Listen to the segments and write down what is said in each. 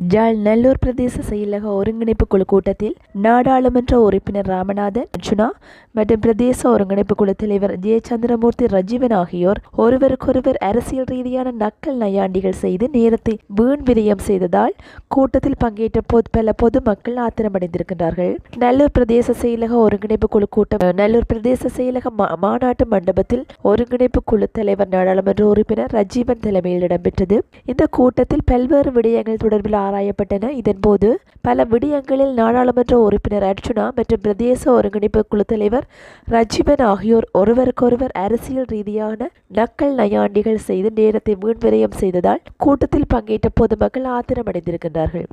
ஜாழ் நல்லூர் பிரதேச செயலக ஒருங்கிணைப்பு குழு கூட்டத்தில் நாடாளுமன்ற உறுப்பினர் ராமநாதன் அர்ஜுனா மற்றும் பிரதேச ஒருங்கிணைப்பு குழு தலைவர் ஜெயச்சந்திரமூர்த்தி ரஜீவன் ஆகியோர் ஒருவருக்கொருவர் அரசியல் ரீதியான நக்கல் நையாண்டிகள் செய்து நேரத்தை வீண் விரயம் செய்ததால் கூட்டத்தில் பங்கேற்ற பல பொதுமக்கள் ஆத்திரமடைந்திருக்கின்றார்கள். நல்லூர் பிரதேச செயலக ஒருங்கிணைப்பு குழு கூட்டம் நல்லூர் பிரதேச செயலக மாநாட்டு மண்டபத்தில் ஒருங்கிணைப்பு குழு தலைவர் நாடாளுமன்ற உறுப்பினர் ரஜீவன் தலைமையில் இடம்பெற்றது. இந்த கூட்டத்தில் பல்வேறு விடயங்கள் தொடர்பில் ஆராயப்பட்டன. இதன்போது பல விடயங்களில் நாடாளுமன்ற உறுப்பினர் அர்ஜுனா மற்றும் பிரதேச ஒருங்கிணைப்பு குழு தலைவர் ரஜீவன் ஆகியோர் ஒருவருக்கொருவர் அரசியல் ரீதியான நக்கல் நையாண்டிகள் செய்து நேரத்தை வீண்விரயம் செய்ததால் கூட்டத்தில் பங்கேற்ற பொதுமக்கள் ஆத்திரமடைந்திருக்கின்றார்கள்.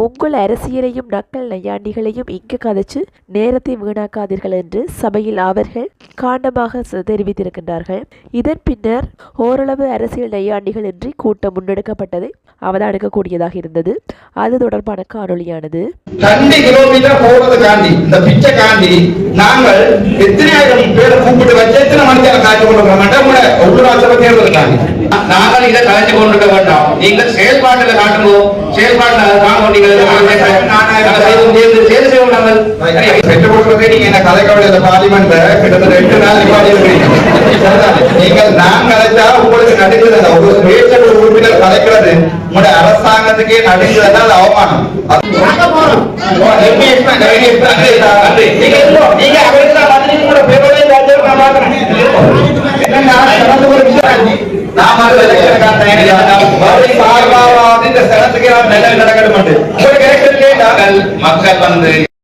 உங்கள் அரசியலையும் நக்கல் நையாண்டிகளையும் இங்கு கதைச்சு நேரத்தை வீணாக்காதீர்கள் என்று சபையில் அவர்கள் காண்டமாக தெரிவித்திருக்கின்றார்கள். இதன் பின்னர் ஓரளவு அரசியல் நையாண்டிகள் இன்றி கூட்டம் முன்னெடுக்கப்பட்டதை அவதானிக்கக்கூடியதாக இருந்தது. அது தொடர்பான காணொலியானது. 2 கிலோமீட்டர் போறது காண்டி இந்த பிச்சை காண்டி நாங்கள் எத்தனையாயிரம் பேரை கூப்பிட்டு வச்சு எத்தனை மணிக்கு காய்ச்சி கொண்டு வர மாட்டோம். உள்ளூராட்சி தேர்தல் காண்டி நாங்கள் இதை கலைச்சு கொண்டு வேண்டாம். நீங்கள் செயல்பாட்டில் காட்டுங்க. செயல்பாட்டில் பெற்றுக் கொடுக்கறதே நீங்க என்ன கலைக்கவில்லை. பார்லிமெண்ட் கிட்டத்தட்ட 8 நாள் நீங்கள் நான் கலைச்சா உங்களுக்கு நடுக்கிறது. ஒரு பேச்சல் உறுப்பினர் கலைக்கிறது உங்களுடைய அரசாங்கத்துக்கே நடுங்கிறதா அது அவமானம். மக்கள் வந்து